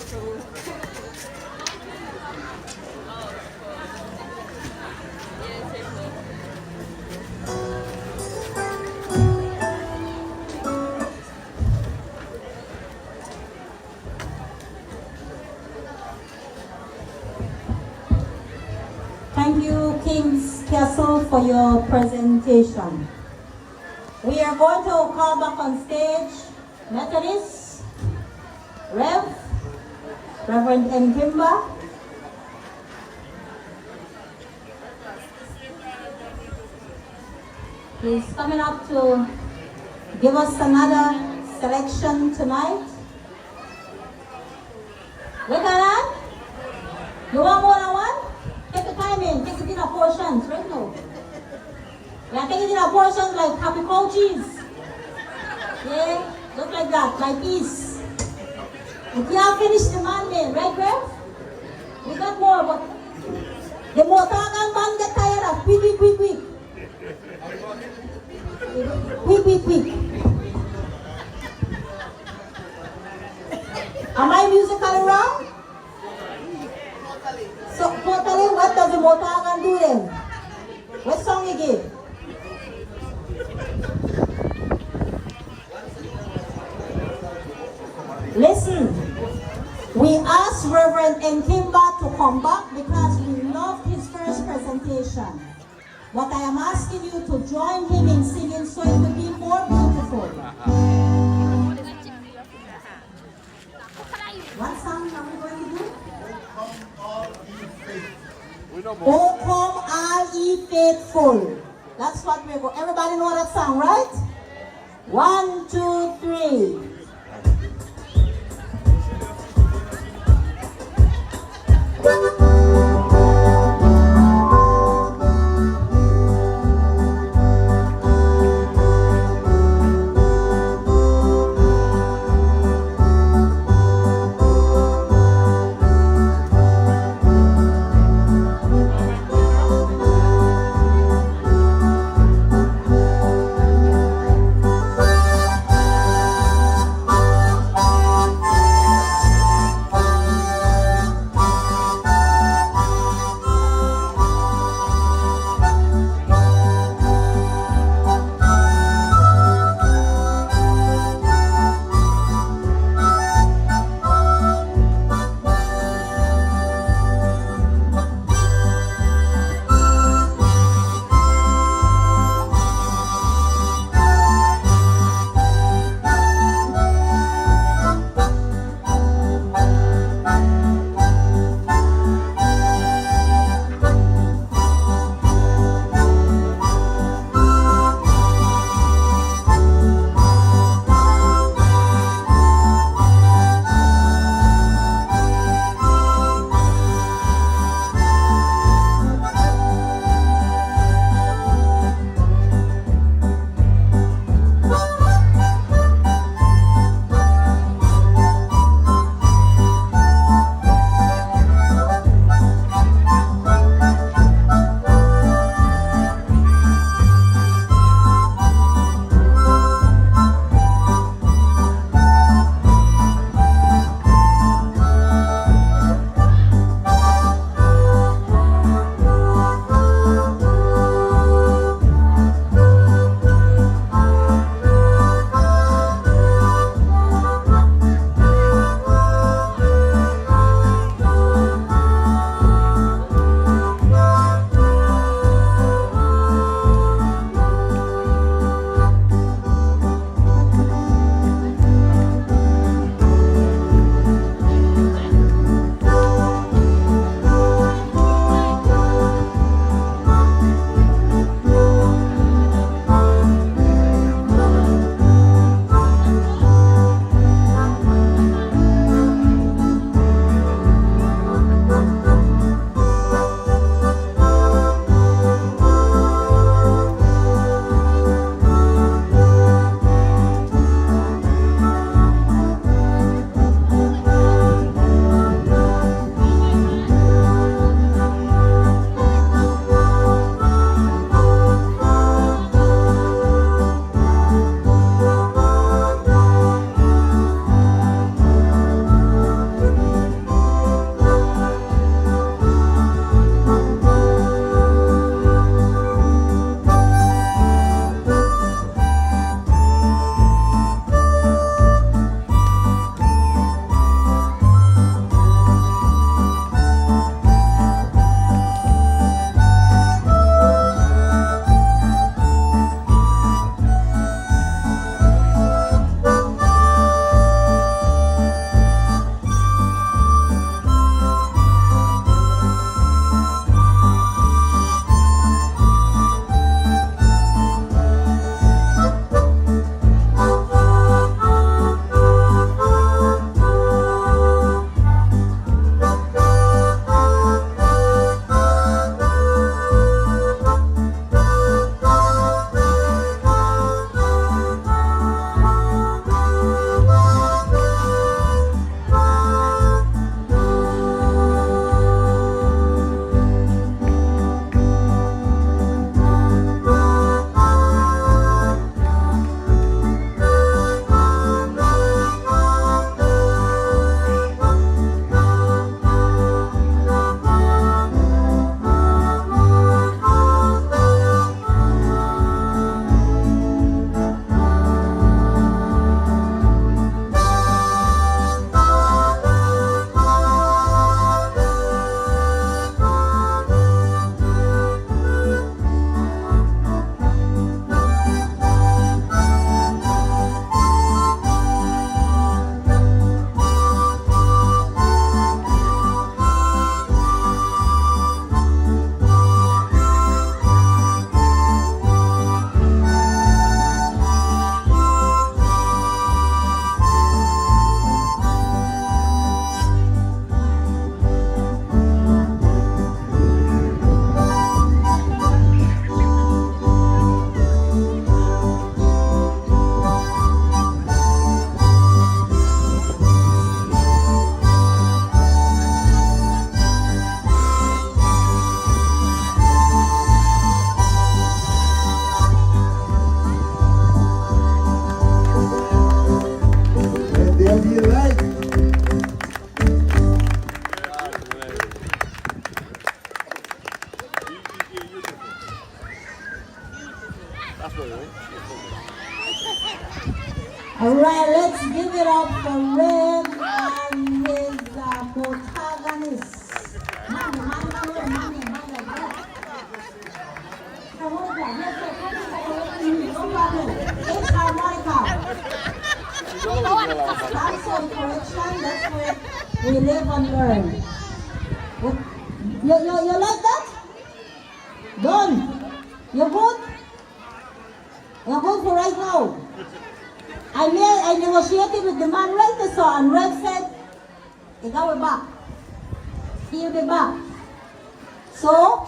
Thank you, King's Castle, for your presentation. We are going to call back on stage Methodist, Reverend Nkimba. He's coming up to give us another selection tonight. Look at that. You want more than one? Take the time in. Take it in a portions right now. We are taking it in a portions like happy cow cheese. Yeah, look like that, like this. We can't finish the man, right, Rev? We got more, but the Motagan man get tired of quick. Quick. Am I musically wrong? So, totally, what does the Motagan do then? What song you give? Listen, we asked Reverend Nkimba to come back because we loved his first presentation. But I am asking you to join him in singing so it will be more beautiful. What song are we going to do? Oh, come all ye faithful. That's what we're going. Everybody know that song, right? 1, 2, 3. Alright, let's give it up for Rev and his protagonist. It's harmonica. Cancel correction, that's where we live and learn. You like that? Done. You good? You're good for right now. I negotiated with the man right the song. Red said, ikaw will back. He'll be back. So,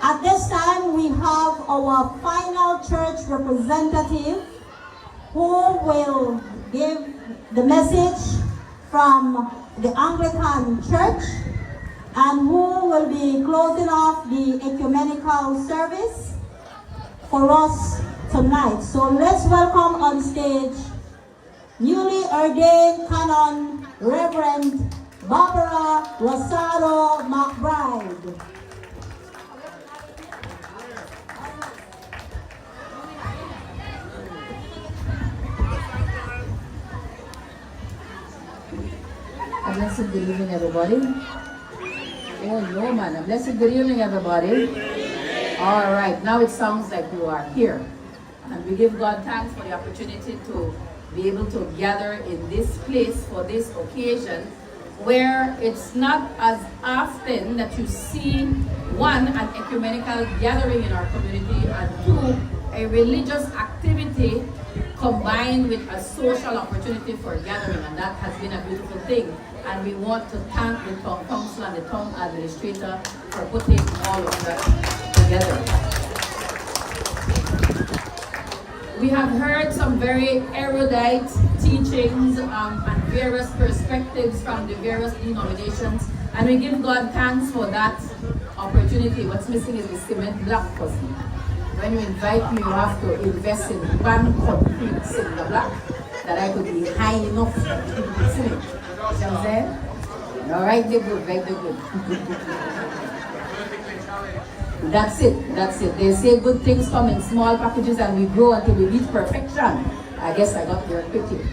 at this time, we have our final church representative who will give the message from the Anglican Church and who will be closing off the ecumenical service for us tonight. So let's welcome on stage newly ordained canon Reverend Barbara Rosado McBride. A blessed good evening, everybody. Oh no, man. A blessed good evening, everybody. All right, now it sounds like you are here. And we give God thanks for the opportunity to be able to gather in this place for this occasion, where it's not as often that you see, one, an ecumenical gathering in our community, and two, a religious activity combined with a social opportunity for gathering, and that has been a beautiful thing. And we want to thank the town council and the town administrator for putting all of that together. We have heard some very erudite teachings and various perspectives from the various denominations, and we give God thanks for that opportunity. What's missing is the cement block, cousin. When you invite me, you have to invest in one concrete cinder block that I could be high enough to see it. You know what I'm saying? All right, they're good, right, they're good. That's it. They say good things come in small packages and we grow until we reach perfection. I guess I got there quickly.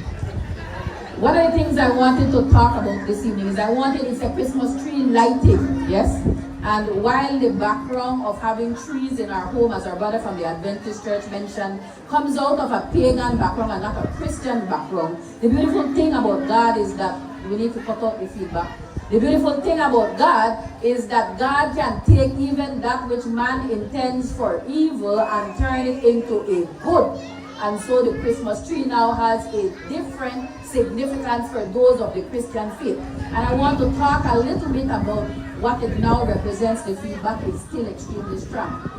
One of the things I wanted to talk about this evening is it's a Christmas tree lighting, yes? And while the background of having trees in our home, as our brother from the Adventist Church mentioned, comes out of a pagan background and not a Christian background, the beautiful thing about God is that, we need to cut out the feedback. The beautiful thing about God is that God can take even that which man intends for evil and turn it into a good. And so the Christmas tree now has a different significance for those of the Christian faith. And I want to talk a little bit about what it now represents. The feedback is still extremely strong.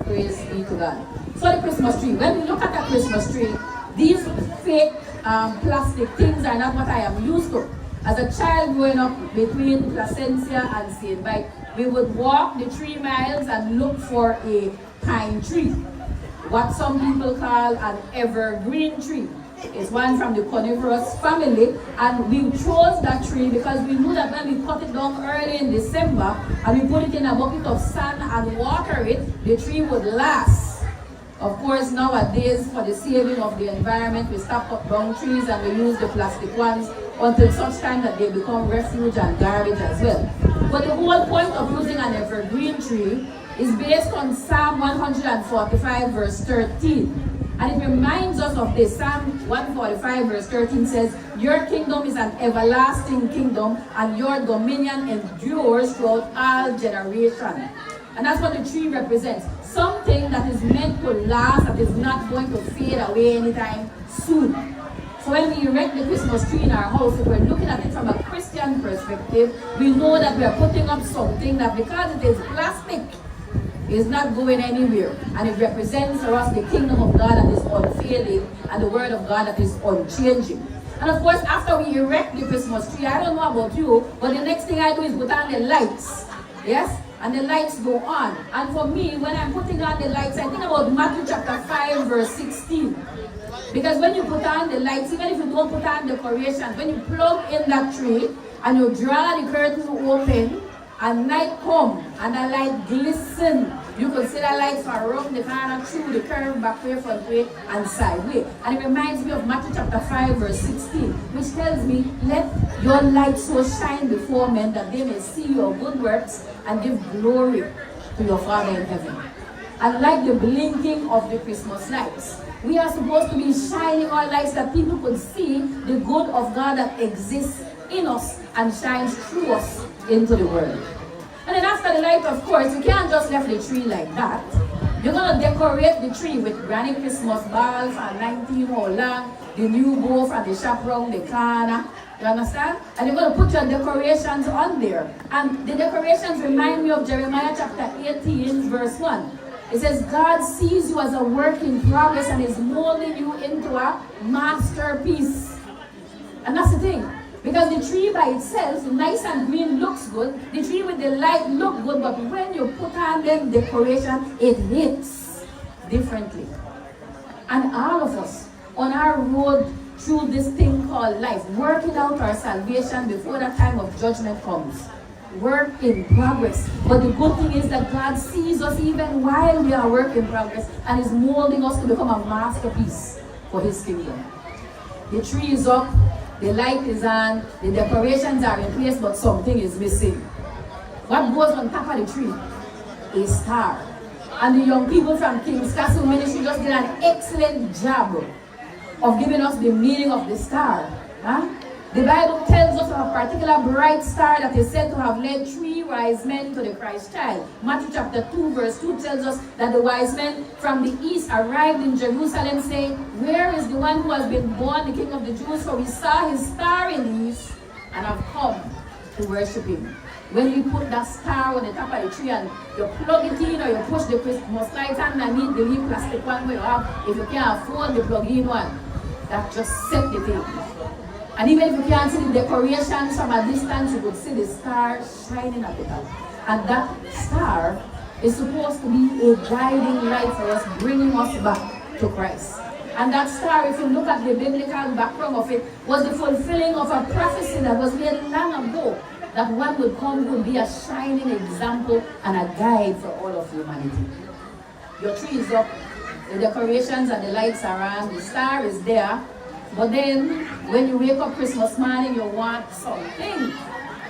Praise be to God. So the Christmas tree, when we look at the Christmas tree, these fake plastic things are not what I am used to. As a child growing up between Placencia and St. Mike, we would walk the 3 miles and look for a pine tree. What some people call an evergreen tree. It's one from the coniferous family, and we chose that tree because we knew that when we cut it down early in December and we put it in a bucket of sand and water it, the tree would last. Of course, nowadays, for the saving of the environment, we stop cut down trees and we use the plastic ones until such time that they become refuge and garbage as well. But the whole point of using an evergreen tree is based on Psalm 145 verse 13. And it reminds us of this. Psalm 145 verse 13 says, your kingdom is an everlasting kingdom and your dominion endures throughout all generations. And that's what the tree represents. Something that is meant to last, that is not going to fade away anytime soon. So when we erect the Christmas tree in our house, if we're looking at it from a Christian perspective, we know that we are putting up something that, because it is plastic, is not going anywhere. And it represents for us the kingdom of God that is unfailing and the word of God that is unchanging. And of course, after we erect the Christmas tree, I don't know about you, but the next thing I do is put on the lights. Yes? And the lights go on. And for me, when I'm putting on the lights, I think about Matthew chapter 5 verse 16. Because when you put on the lights, even if you don't put on decorations, when you plug in that tree and you draw the curtain open, and night come and the light glisten You could see that light from around the corner, through the curve, back way, front way, and side way. And it reminds me of Matthew chapter 5, verse 16, which tells me, let your light so shine before men that they may see your good works and give glory to your Father in heaven. And like the blinking of the Christmas lights, we are supposed to be shining our lights that people could see the good of God that exists in us and shines through us into the world. And then after the light, of course, you can't just leave the tree like that. You're going to decorate the tree with granny Christmas balls and 19 hole long, the new bow from the shop round the corner. You understand? And you're going to put your decorations on there. And the decorations remind me of Jeremiah chapter 18, verse 1. It says, God sees you as a work in progress and is molding you into a masterpiece. And that's the thing. Because the tree by itself, nice and green, looks good. The tree with the light look good, but when you put on them decoration, it hits differently. And all of us, on our road through this thing called life, working out our salvation before the time of judgment comes. Work in progress. But the good thing is that God sees us even while we are work in progress and is molding us to become a masterpiece for His kingdom. The tree is up, the light is on, the decorations are in place, but something is missing. What goes on top of the tree? A star. And the young people from King's Castle Ministry just did an excellent job of giving us the meaning of the star. Huh? The Bible tells us of a particular bright star that is said to have led 3 wise men to the Christ child. Matthew chapter 2 verse 2 tells us that the wise men from the east arrived in Jerusalem saying, where is the one who has been born, the King of the Jews? For we saw his star in the east and have come to worship him. When you put that star on the top of the tree and you plug it in or you push the Christmas light underneath the little plastic one where you have, if you can't afford the plug-in one, that just set the thing. And even if you can't see the decorations from a distance, you could see the star shining at the top. And that star is supposed to be a guiding light for us, bringing us back to Christ. And that star, if you look at the biblical background of it, was the fulfilling of a prophecy that was made long ago, that one would come would be a shining example and a guide for all of humanity. Your tree is up, the decorations and the lights are on, the star is there. But then, when you wake up Christmas morning, you want something.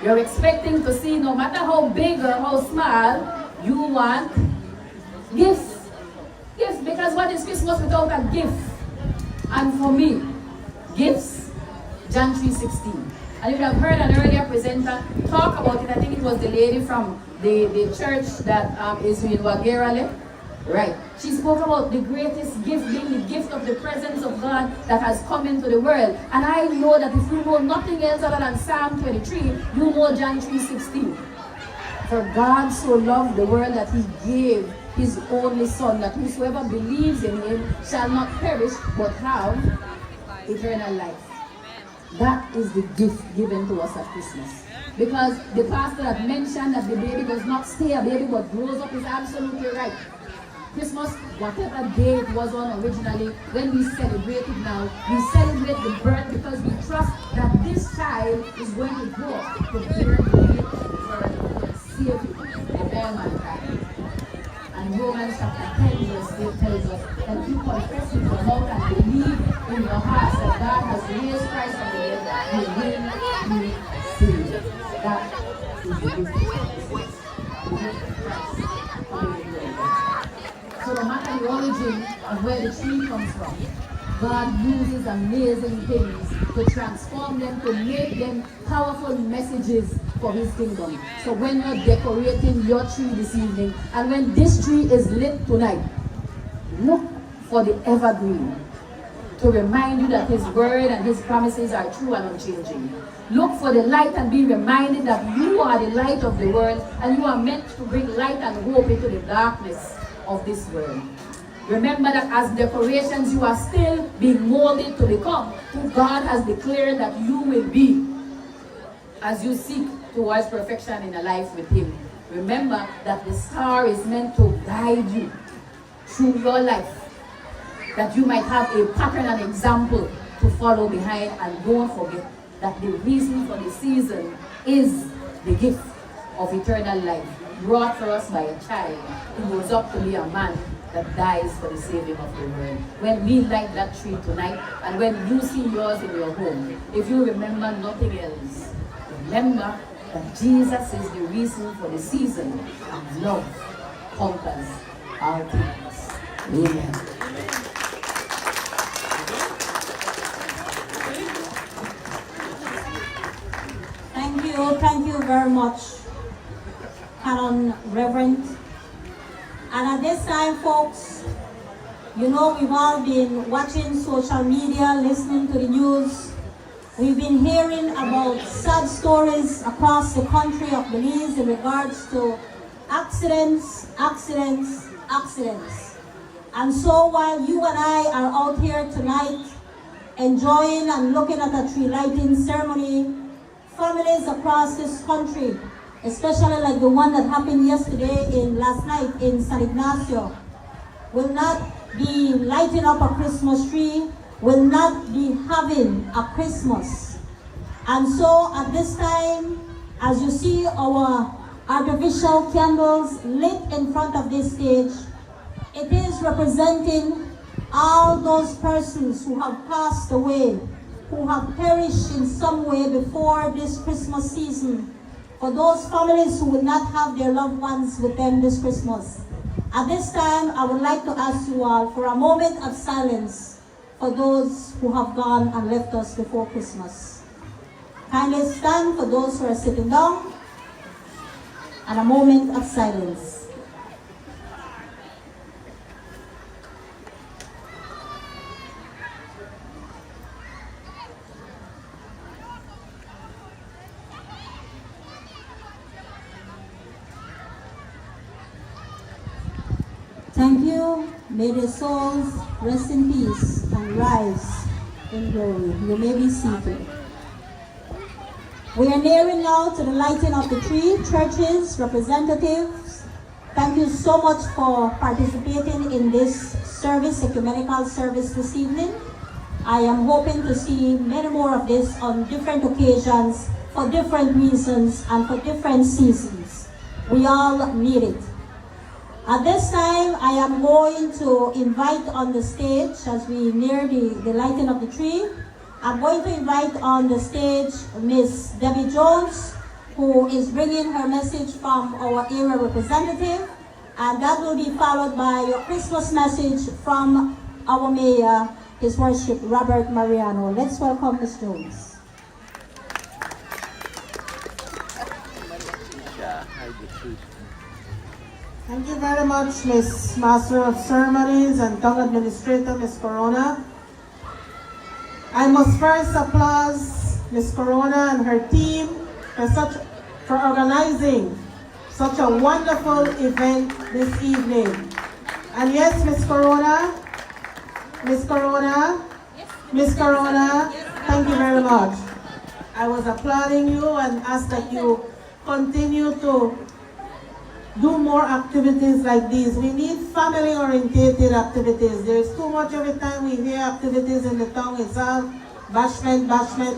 You're expecting to see, no matter how big or how small, you want gifts. Gifts, because what is Christmas without a gift? And for me, gifts, John 3:16. And you have heard an earlier presenter talk about it. I think it was the lady from the church that is in Wagerale. Right. She spoke about the greatest gift being the gift of the presence of God that has come into the world. And I know that if you know nothing else other than Psalm 23, you know John 3:16. For God so loved the world that He gave His only Son, that whosoever believes in Him shall not perish but have eternal life. That is the gift given to us at Christmas. Because the pastor that mentioned that the baby does not stay a baby but grows up is absolutely right. Christmas, whatever day it was on originally, when we celebrate it now, we celebrate the birth because we trust that this child is going to grow up to bear the gift of the word and save it for all mankind. And Romans chapter 10 verse 8 tells us that you confess with your mouth and believe in your heart that God has raised Christ from the dead, you will be saved. That is the gift of Christmas. The gift of Christ. So no matter the origin of where the tree comes from, God uses amazing things to transform them, to make them powerful messages for His kingdom. So when you're decorating your tree this evening, and when this tree is lit tonight, look for the evergreen to remind you that His word and His promises are true and unchanging. Look for the light and be reminded that you are the light of the world and you are meant to bring light and hope into the darkness of this world. Remember that as decorations, you are still being molded to become who God has declared that you will be as you seek towards perfection in a life with Him. Remember that the star is meant to guide you through your life, that you might have a pattern and example to follow behind, and don't forget that the reason for the season is the gift of eternal life. brought for us by a child who grows up to be a man that dies for the saving of the world. When we light that tree tonight, and when you see yours in your home, if you remember nothing else, remember that Jesus is the reason for the season, and love conquers all things. Amen. Thank you very much, Canon Reverend. And at this time, folks, you know we've all been watching social media, listening to the news. We've been hearing about sad stories across the country of Belize in regards to accidents. And so while you and I are out here tonight enjoying and looking at a tree lighting ceremony, families across this country, especially like the one that happened last night in San Ignacio, will not be lighting up a Christmas tree, will not be having a Christmas. And so at this time, as you see our artificial candles lit in front of this stage, it is representing all those persons who have passed away, who have perished in some way before this Christmas season, for those families who will not have their loved ones with them this Christmas. At this time, I would like to ask you all for a moment of silence for those who have gone and left us before Christmas. Kindly stand for those who are sitting down, and a moment of silence. Thank you. May their souls rest in peace and rise in glory. You may be seated. We are nearing now to the lighting of the tree. Churches, representatives, thank you so much for participating in this service, ecumenical service this evening. I am hoping to see many more of this on different occasions, for different reasons, and for different seasons. We all need it. At this time, I am going to invite on the stage, as we near the lighting of the tree, I'm going to invite on the stage Miss Debbie Jones, who is bringing her message from our area representative, and that will be followed by a Christmas message from our mayor, His Worship Robert Mariano. Let's welcome Miss Jones. Thank you very much, Miss Master of Ceremonies and Tongue Administrator, Miss Corona. I must first applaud Miss Corona and her team for organizing such a wonderful event this evening. And yes, Miss Corona, thank you very much. I was applauding you and ask that you continue to do more activities like these. We need family-oriented activities. There's too much every time we hear activities in the town. It's all bashment,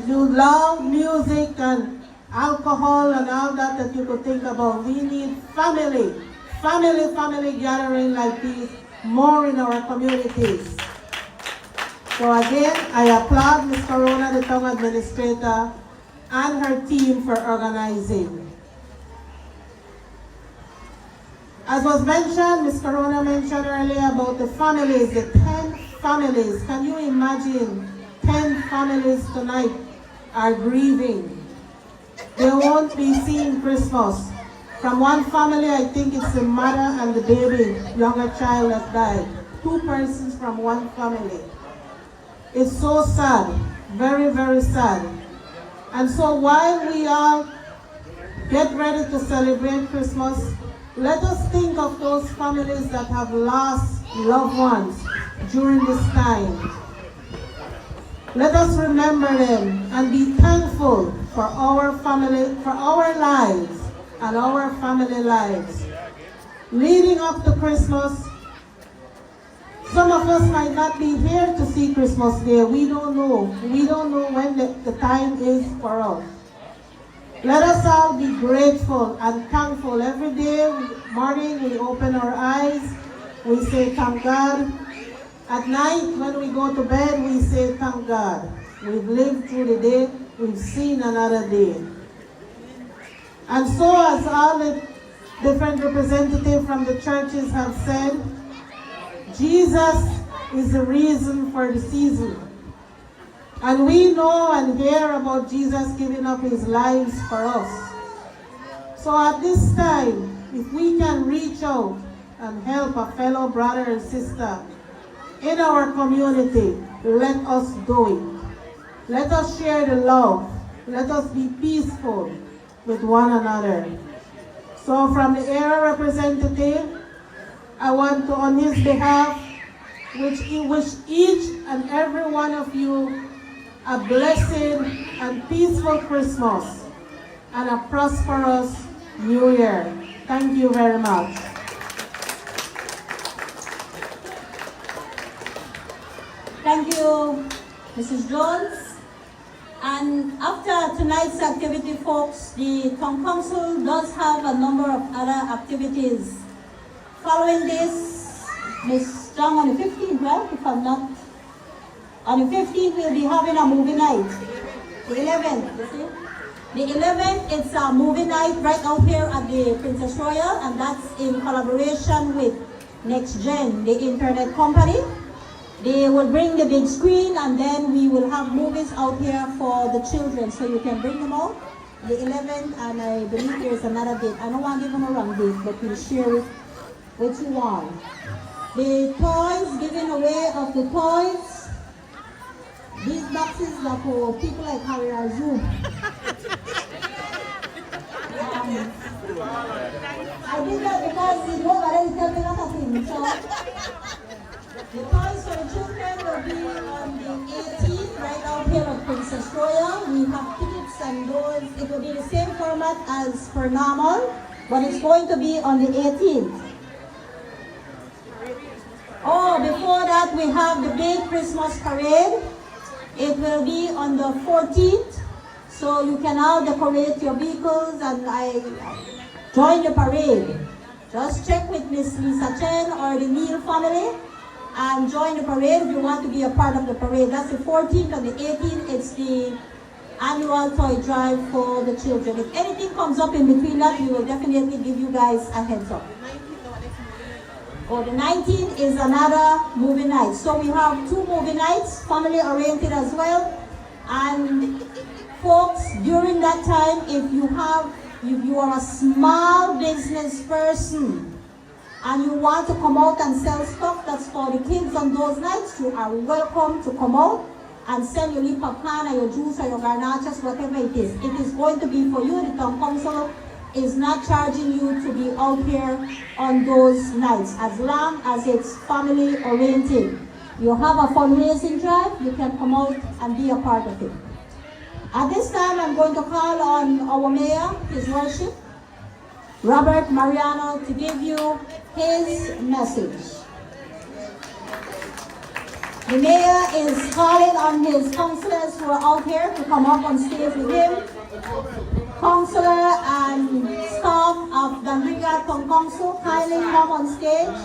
loud music and alcohol and all that you could think about. We need family gathering like these more in our communities. So again, I applaud Ms. Corona, the town administrator, and her team for organizing. As was mentioned, Ms. Corona mentioned earlier about the families, the 10 families. Can you imagine 10 families tonight are grieving? They won't be seeing Christmas. From one family, I think it's the mother and the baby, younger child that died. 2 persons from one family. It's so sad, very, very sad. And so while we all get ready to celebrate Christmas, let us think of those families that have lost loved ones during this time. Let us remember them and be thankful for our family, for our lives and our family lives. Leading up to Christmas, some of us might not be here to see Christmas Day. We don't know. We don't know when the time is for us. Let us all be grateful and thankful. Every day, morning, we open our eyes, we say thank God. At night, when we go to bed, we say thank God. We've lived through the day, we've seen another day. And so, as all the different representatives from the churches have said, Jesus is the reason for the season. And we know and hear about Jesus giving up his lives for us. So at this time, if we can reach out and help a fellow brother and sister in our community, let us do it. Let us share the love. Let us be peaceful with one another. So from the area representative, I want to, on his behalf, wish each and every one of you a blessed and peaceful Christmas and a prosperous New Year. Thank you very much. Thank you, Mrs. Jones. And after tonight's activity, folks, the Town Council does have a number of other activities. Following this, Ms. Jang, on the 15th, right? If I'm not. On the 15th, we'll be having a movie night. The 11th, you see? The 11th, it's a movie night right out here at the Princess Royal, and that's in collaboration with NextGen, the internet company. They will bring the big screen, and then we will have movies out here for the children, so you can bring them out. The 11th, and I believe there's another date. I don't want to give them a wrong date, but we'll share it with you all. The toys, giving away of the toys. These boxes are for people like Harry or Zoom. I did that because you know that tell me not a thing. So the toys for the children will be on the 18th, right out here at Princess Royal. We have tickets and those. It will be the same format as per normal, but it's going to be on the 18th. Oh, before that we have the big Christmas parade. It will be on the 14th, so you can now decorate your vehicles and join the parade. Just check with Miss Lisa Chen or the Neal family and join the parade if you want to be a part of the parade. That's the 14th, and the 18th, it's the annual toy drive for the children. If anything comes up in between that, we will definitely give you guys a heads up. Oh, the 19th is another movie night. So we have 2 movie nights, family oriented as well. And folks, during that time, if you are a small business person and you want to come out and sell stuff that's for the kids on those nights, you are welcome to come out and sell your lip of can or your juice or your garnachas, whatever it is. It is going to be for you. The Town Council is not charging you to be out here on those nights, as long as it's family oriented. You have a fundraising drive, you can come out and be a part of it. At this time, I'm going to call on our mayor, His Worship, Robert Mariano, to give you his message. The mayor is calling on his councillors who are out here to come up on stage with him. Councillor and staff of Dandriga Town Council, kindly come on stage.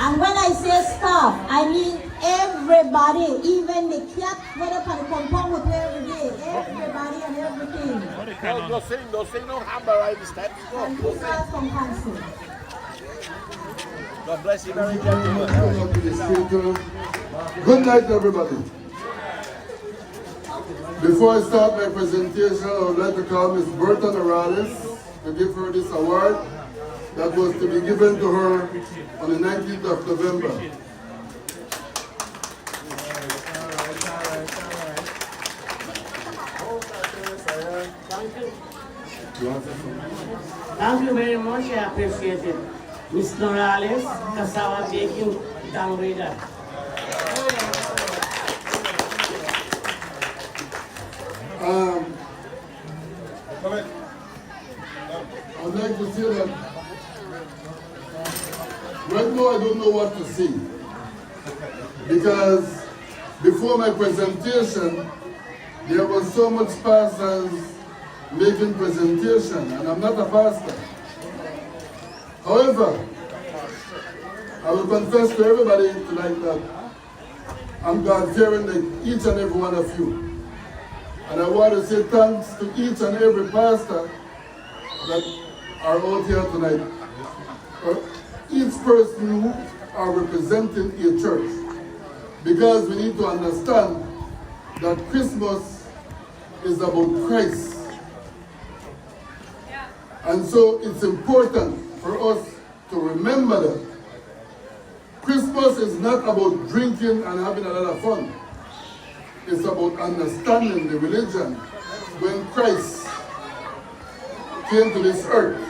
And when I say staff, I mean everybody, even the cat, whether can compound with every day, everybody and everything. Don't say no hammer right the steps. Dandriga Town Council. God bless you, very gentlemen. Good night, everybody. Before I start my presentation, I would like to call Ms. Berta Morales to give her this award that was to be given to her on the 19th of November. Thank you very much, I appreciate it. Ms. Morales, Cassava Baking, Dandriga. I'd like to say that right now I don't know what to say, because before my presentation there was so much pastors making presentation, and I'm not a pastor. However, I will confess to everybody tonight that I'm God-fearing like each and every one of you. And I want to say thanks to each and every pastor that are out here tonight. Each person who are representing a church. Because we need to understand that Christmas is about Christ. And so it's important for us to remember that Christmas is not about drinking and having a lot of fun. It's about understanding the religion when Christ came to this earth.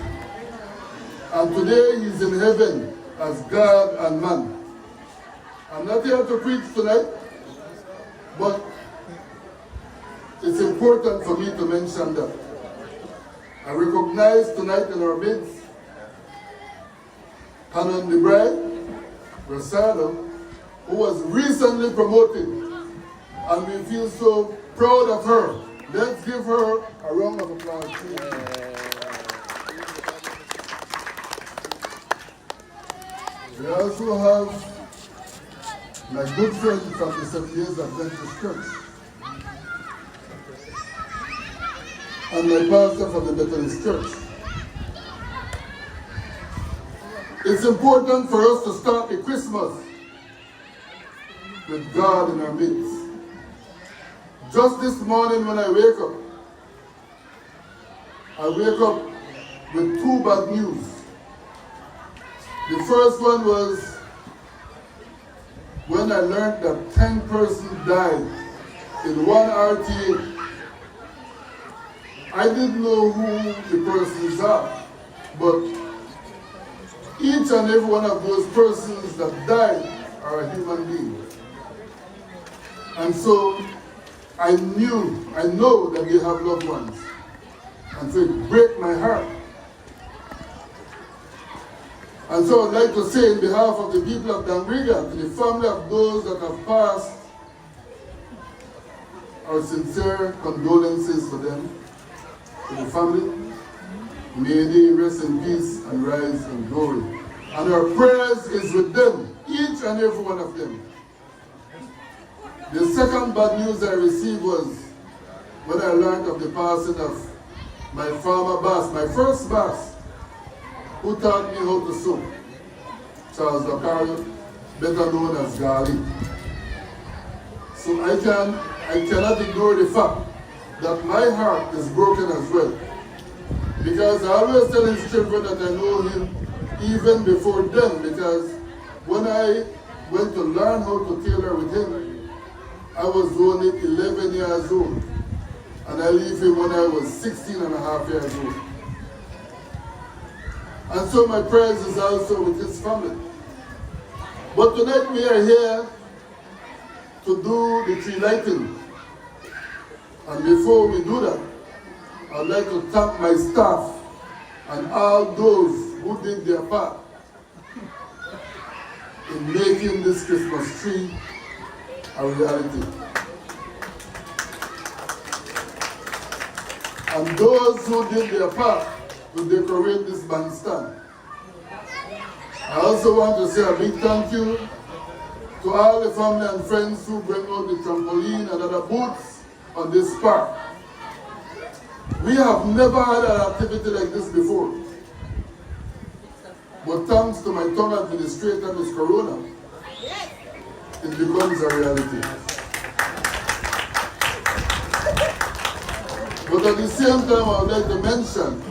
And today he's in heaven as God and man. I'm not here to preach tonight, but it's important for me to mention that. I recognize tonight in our midst Canon DeBride Rosado, who was recently promoted, and we feel so proud of her. Let's give her a round of applause. We also have my good friend from the Seventh-day Adventist Church, and my pastor from the Methodist Church. It's important for us to start the Christmas with God in our midst. Just this morning when I wake up with two bad news. The first one was when I learned that 10 persons died in one RTA. I didn't know who the persons are, but each and every one of those persons that died are a human being. And so I know that they have loved ones. And so it breaks my heart. And so I'd like to say in behalf of the people of Dangriga, to the family of those that have passed, our sincere condolences to them, to the family. May they rest in peace and rise in glory. And our prayers is with them, each and every one of them. The second bad news I received was when I learned of the passing of my former boss, my first boss, who taught me how to sew, Charles Dacario, better known as Gali. So I cannot ignore the fact that my heart is broken as well. Because I always tell his children that I know him even before them, because when I went to learn how to tailor with him, I was only 11 years old. And I leave him when I was 16 and a half years old. And so my prayers is also with his family. But tonight we are here to do the tree lighting. And before we do that, I'd like to thank my staff and all those who did their part in making this Christmas tree a reality. And those who did their part to decorate this bandstand. I also want to say a big thank you to all the family and friends who bring out the trampoline and other booths on this park. We have never had an activity like this before. But thanks to my tongue administrator, Ms. Corona, it becomes a reality. But at the same time, I would like to mention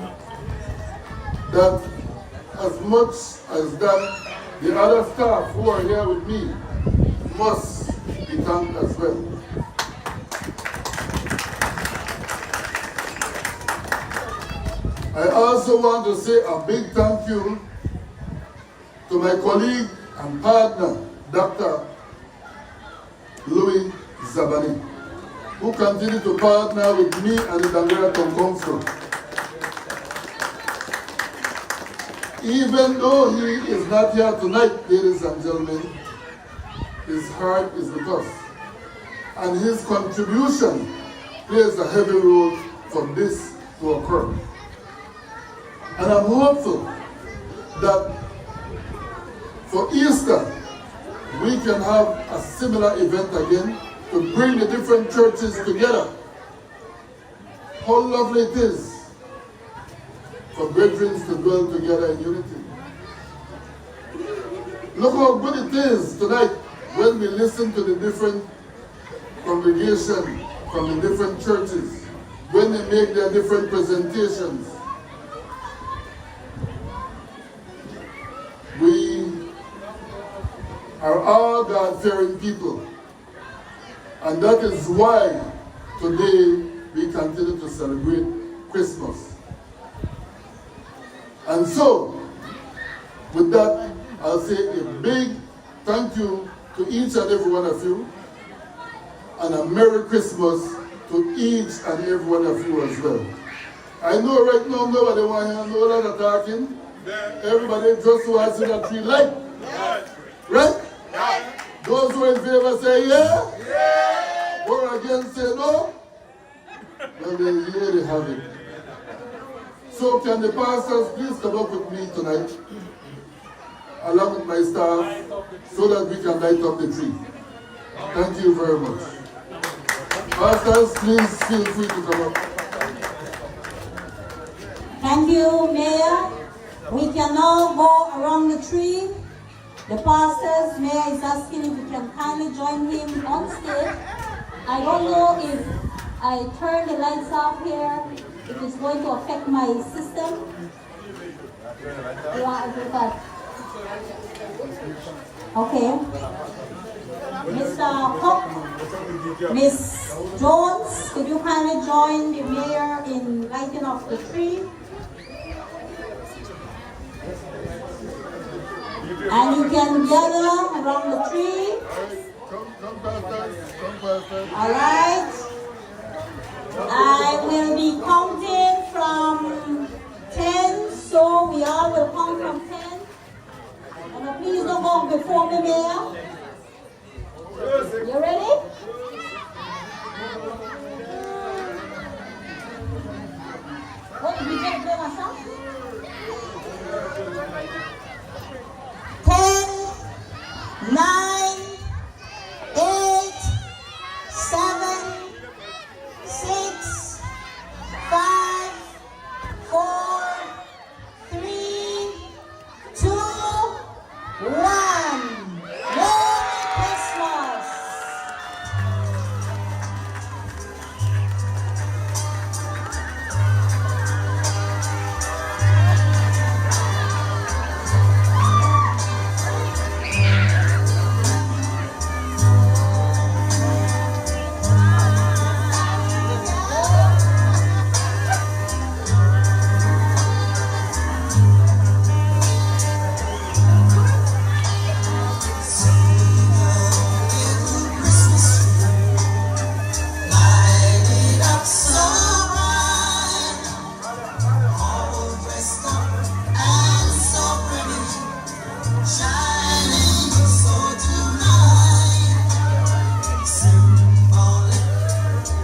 that as much as that, the other staff who are here with me must be thanked as well. I also want to say a big thank you to my colleague and partner, Dr. Louis Zabani, who continue to partner with me and the Dangriga Town Council. Even though he is not here tonight, ladies and gentlemen, his heart is with us. And his contribution plays a heavy role for this to occur. And I'm hopeful that for Easter, we can have a similar event again to bring the different churches together. How lovely it is for brethren to dwell together in unity. Look how good it is tonight when we listen to the different congregations from the different churches, when they make their different presentations. We are all God-fearing people, and that is why today we continue to celebrate Christmas. And so, with that, I'll say a big thank you to each and every one of you, and a Merry Christmas to each and every one of you as well. I know right now nobody wants to hear no lot of talking. Everybody just wants to see that tree light. Right? Those who are in favor say yeah. Who are against say no. Well, then here they have it. So can the pastors please come up with me tonight, along with my staff, so that we can light up the tree. Thank you very much. Pastors, please feel free to come up. Thank you, Mayor. We can now go around the tree. The pastors, Mayor is asking if we can kindly join him on stage. I don't know if I turn the lights off here, if it's going to affect my system. Okay. Mr. Cook, Miss Jones, could you kindly join the mayor in lighting up the tree? And you can gather around the tree. Come, pastors. All right. I will be counting from 10, so we all will count from 10. And please don't go before me, Mayor. You ready? What did you just play my song? 10, 9, 8, 7, 6, 5, 4, 3, 2, 1. Merry Christmas!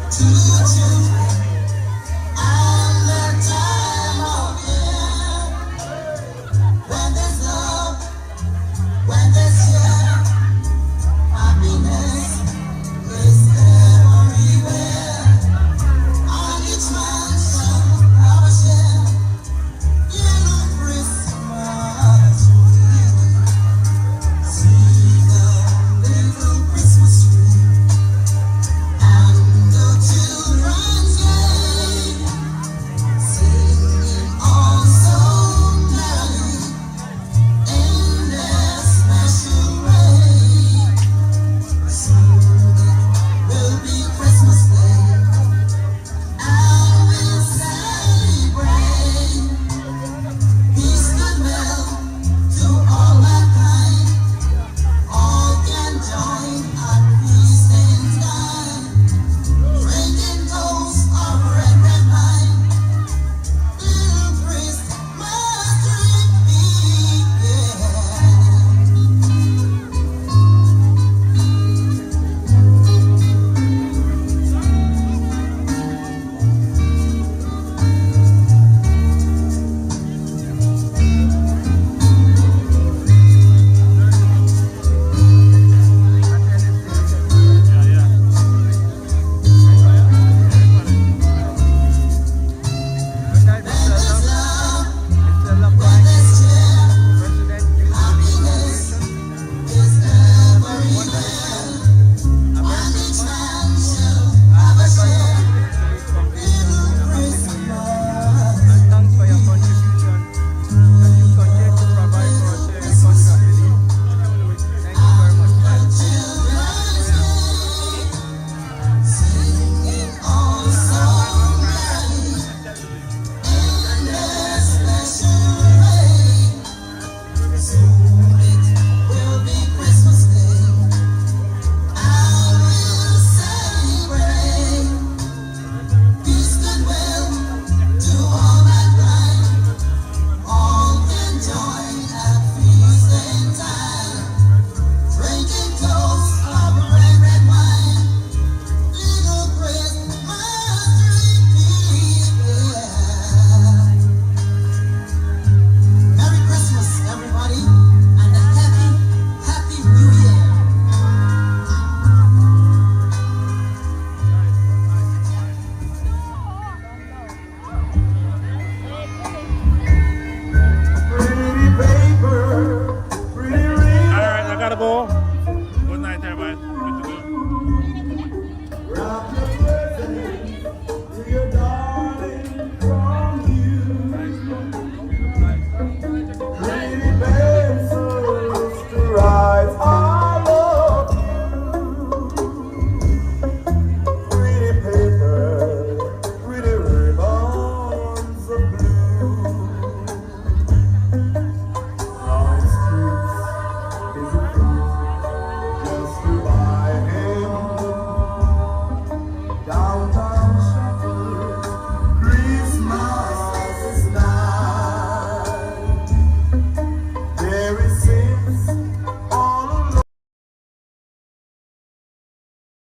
To